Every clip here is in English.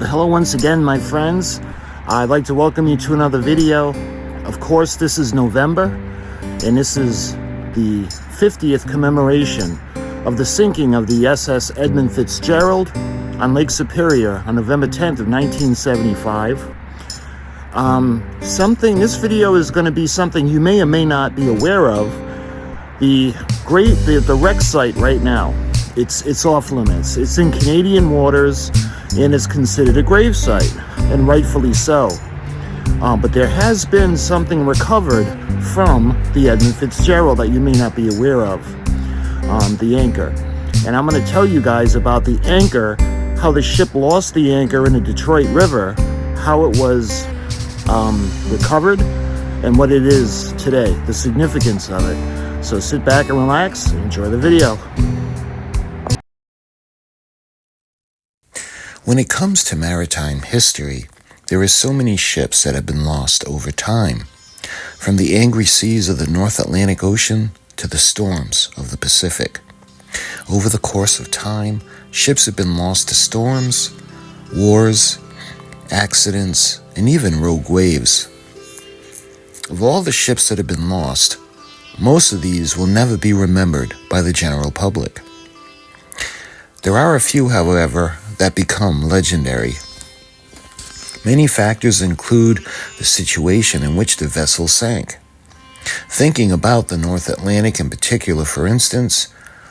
Hello once again, my friends. I'd like to welcome you to another video. Of course, this is November, and this is the 50th commemoration of the sinking of the SS Edmund Fitzgerald on Lake Superior on November 10th of 1975. This video is going to be something you may or may not be aware of. The wreck site right now, it's off limits. It's in Canadian waters and is considered a grave site, and rightfully so. But there has been something recovered from the Edmund Fitzgerald that you may not be aware of, the anchor. And I'm going to tell you guys about the anchor, how the ship lost the anchor in the Detroit River, how it was recovered, and what it is today, the significance of it. So sit back and relax and enjoy the video. When it comes to maritime history, there are so many ships that have been lost over time, from the angry seas of the North Atlantic Ocean to the storms of the Pacific. Over the course of time, ships have been lost to storms, wars, accidents, and even rogue waves. Of all the ships that have been lost, most of these will never be remembered by the general public. There are a few, however, that become legendary. Many factors include the situation in which the vessel sank. Thinking about the North Atlantic in particular, for instance,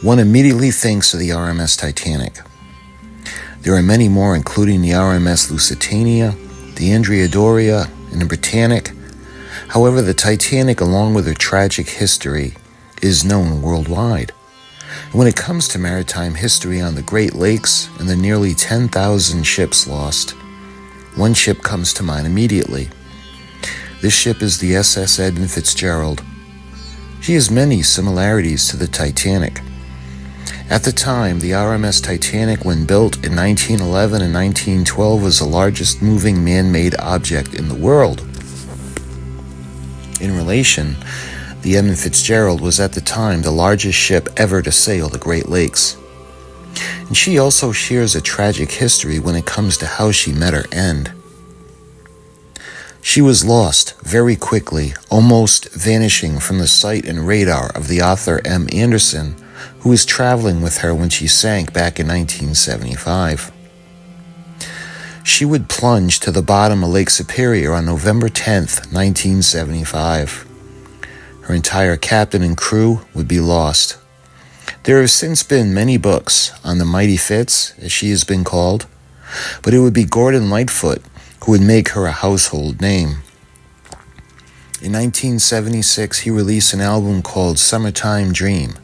one immediately thinks of the RMS Titanic. There are many more, including the RMS Lusitania, the Andrea Doria, and the Britannic. However, the Titanic, along with her tragic history, is known worldwide. When it comes to maritime history on the Great Lakes and the nearly 10,000 ships lost, one ship comes to mind immediately. This ship is the SS Edmund Fitzgerald. She has many similarities to the Titanic. At the time, the RMS Titanic, when built in 1911 and 1912, was the largest moving man-made object in the world. In relation, the Edmund Fitzgerald was at the time the largest ship ever to sail the Great Lakes. And she also shares a tragic history when it comes to how she met her end. She was lost very quickly, almost vanishing from the sight and radar of the author M. Anderson, who was traveling with her when she sank back in 1975. She would plunge to the bottom of Lake Superior on November 10th, 1975. Her entire captain and crew would be lost. There have since been many books on the Mighty Fitz, as she has been called, but it would be Gordon Lightfoot who would make her a household name. In 1976, he released an album called Summertime Dream.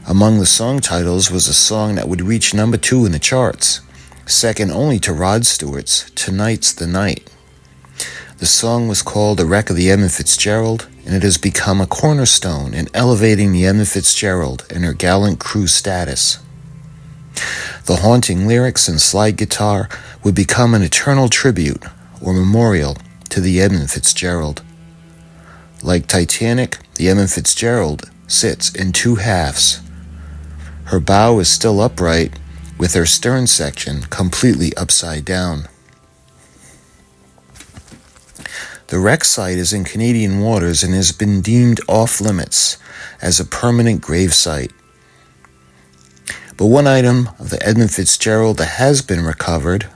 Among the song titles was a song that would reach number 2 in the charts, second only to Rod Stewart's Tonight's the Night. The song was called The Wreck of the Edmund Fitzgerald, and it has become a cornerstone in elevating the Edmund Fitzgerald and her gallant crew status. The haunting lyrics and slide guitar would become an eternal tribute or memorial to the Edmund Fitzgerald. Like Titanic, the Edmund Fitzgerald sits in 2 halves. Her bow is still upright, with her stern section completely upside down. The wreck site is in Canadian waters and has been deemed off limits as a permanent grave site. But one item of the Edmund Fitzgerald that has been recovered,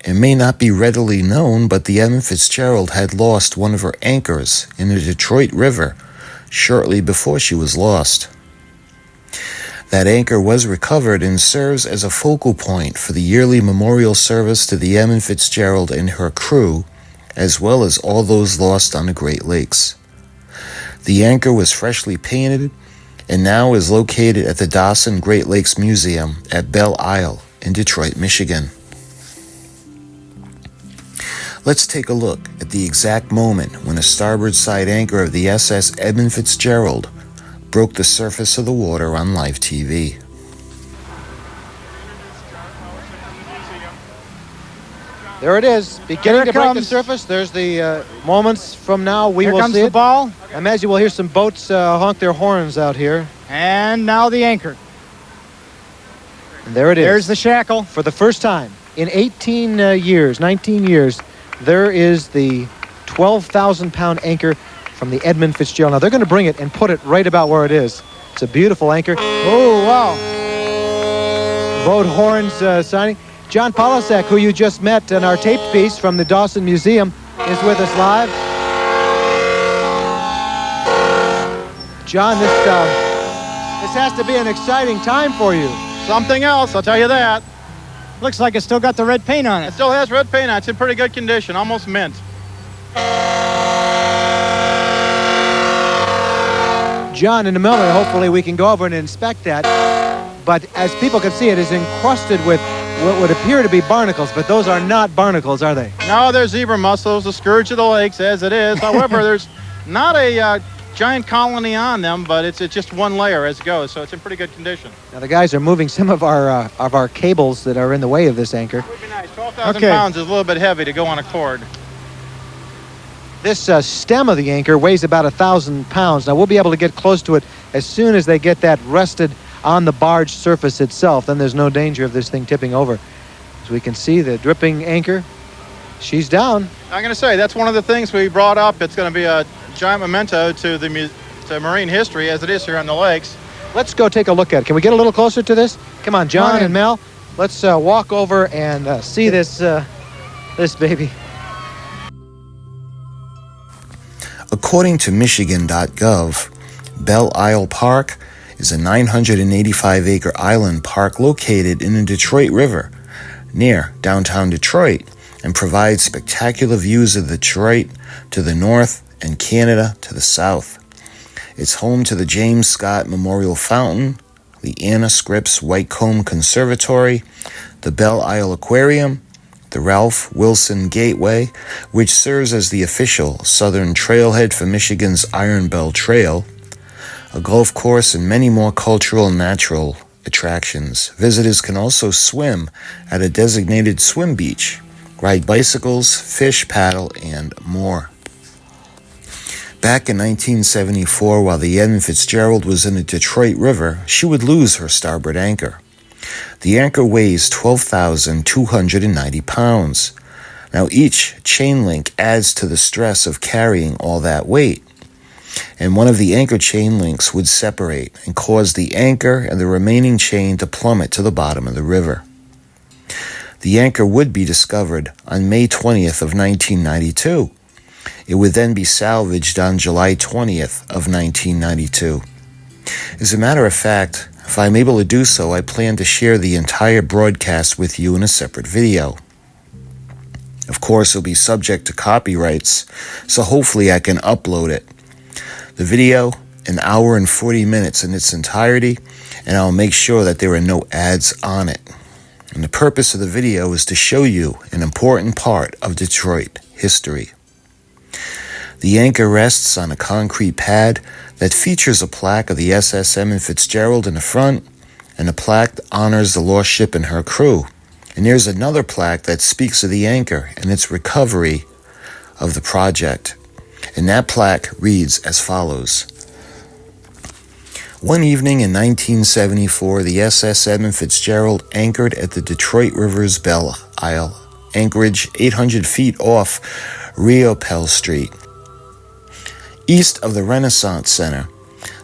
and may not be readily known, but the Edmund Fitzgerald had lost one of her anchors in the Detroit River shortly before she was lost. That anchor was recovered and serves as a focal point for the yearly memorial service to the Edmund Fitzgerald and her crew, as well as all those lost on the Great Lakes. The anchor was freshly painted and now is located at the Dawson Great Lakes Museum at Belle Isle in Detroit, Michigan. Let's take a look at the exact moment when the starboard side anchor of the SS Edmund Fitzgerald broke the surface of the water on live TV. There it is, beginning to break the surface. There's the moments from now we will see it. Here comes the ball. I imagine we'll hear some boats honk their horns out here. And now the anchor. And there it is. There's the shackle. For the first time in 19 years, there is the 12,000-pound anchor from the Edmund Fitzgerald. Now, they're going to bring it and put it right about where it is. It's a beautiful anchor. Oh, wow. Boat horns signing. John Polisek, who you just met in our taped piece from the Dawson Museum, is with us live. John, this has to be an exciting time for you. Something else, I'll tell you that. Looks like it's still got the red paint on It it. still has red paint on it. It's in pretty good condition, almost mint. John, in a moment, hopefully we can go over and inspect that. But as people can see, it is encrusted with what would appear to be barnacles, but those are not barnacles, are they? No, there's zebra mussels, the scourge of the lakes, as it is. However, there's not a giant colony on them, but it's just one layer as it goes, so it's in pretty good condition. Now the guys are moving some of our cables that are in the way of this anchor. It would be nice. 12,000 pounds is a little bit heavy to go on a cord. This stem of the anchor weighs about 1,000 pounds. Now we'll be able to get close to it as soon as they get that rested on the barge surface itself. Then there's no danger of this thing tipping over. As we can see, the dripping anchor, she's down. I'm going to say, that's one of the things we brought up. It's going to be a giant memento to to marine history as it is here on the lakes. Let's go take a look at it. Can we get a little closer to this? Come on, John Come on in. and Mel. Let's walk over and see this baby. According to Michigan.gov, Belle Isle Park is a 985-acre island park located in the Detroit River near downtown Detroit and provides spectacular views of Detroit to the north and Canada to the south. It's home to the James Scott Memorial Fountain, the Anna Scripps Whitecomb Conservatory, the Belle Isle Aquarium, the Ralph Wilson Gateway, which serves as the official southern trailhead for Michigan's Iron Bell Trail, a golf course, and many more cultural and natural attractions. Visitors can also swim at a designated swim beach, ride bicycles, fish, paddle, and more. Back in 1974, while the Edmund Fitzgerald was in the Detroit River, she would lose her starboard anchor. The anchor weighs 12,290 pounds. Now each chain link adds to the stress of carrying all that weight, and one of the anchor chain links would separate and cause the anchor and the remaining chain to plummet to the bottom of the river. The anchor would be discovered on May 20th of 1992. It would then be salvaged on July 20th of 1992. As a matter of fact, if I'm able to do so, I plan to share the entire broadcast with you in a separate video. Of course, it'll be subject to copyrights, so hopefully I can upload it. The video, an hour and 40 minutes in its entirety, and I'll make sure that there are no ads on it. And the purpose of the video is to show you an important part of Detroit history. The anchor rests on a concrete pad that features a plaque of the SS Edmund Fitzgerald in the front, and the plaque honors the lost ship and her crew. And there's another plaque that speaks of the anchor and its recovery of the project. And that plaque reads as follows. One evening in 1974, the SS Edmund Fitzgerald anchored at the Detroit River's Belle Isle anchorage 800 feet off Riopelle Street, east of the Renaissance Center.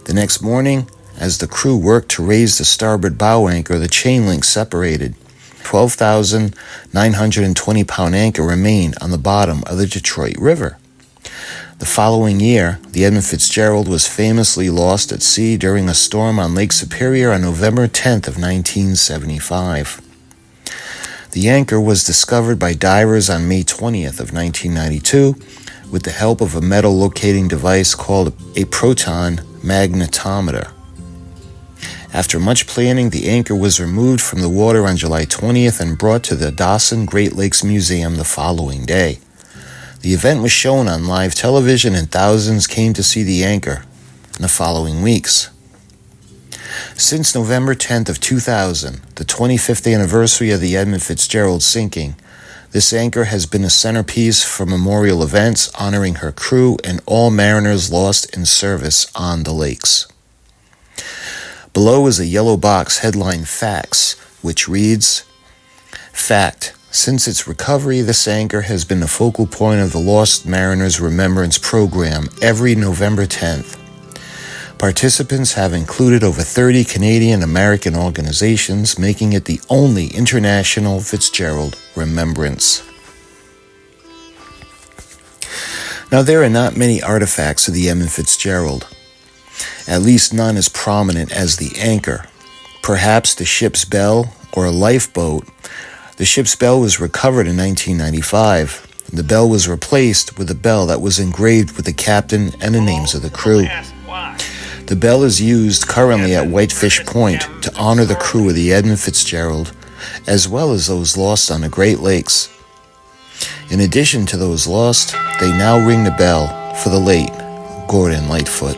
The next morning, as the crew worked to raise the starboard bow anchor, the chain link separated. 12,920-pound anchor remained on the bottom of the Detroit River. The following year, the Edmund Fitzgerald was famously lost at sea during a storm on Lake Superior on November 10th of 1975. The anchor was discovered by divers on May 20th of 1992 with the help of a metal locating device called a proton magnetometer. After much planning, the anchor was removed from the water on July 20th and brought to the Dawson Great Lakes Museum the following day. The event was shown on live television, and thousands came to see the anchor in the following weeks. Since November 10th of 2000, the 25th anniversary of the Edmund Fitzgerald sinking, this anchor has been a centerpiece for memorial events honoring her crew and all mariners lost in service on the lakes. Below is a yellow box headlined Facts which reads, "Fact. Since its recovery, this anchor has been the focal point of the Lost Mariners Remembrance Program every November 10th. Participants have included over 30 Canadian American organizations, making it the only international Fitzgerald remembrance." Now, there are not many artifacts of the Edmund Fitzgerald, at least none as prominent as the anchor. Perhaps the ship's bell or a lifeboat. The ship's bell was recovered in 1995. The bell was replaced with a bell that was engraved with the captain and the names of the crew. The bell is used currently at Whitefish Point to honor the crew of the Edmund Fitzgerald, as well as those lost on the Great Lakes. In addition to those lost, they now ring the bell for the late Gordon Lightfoot.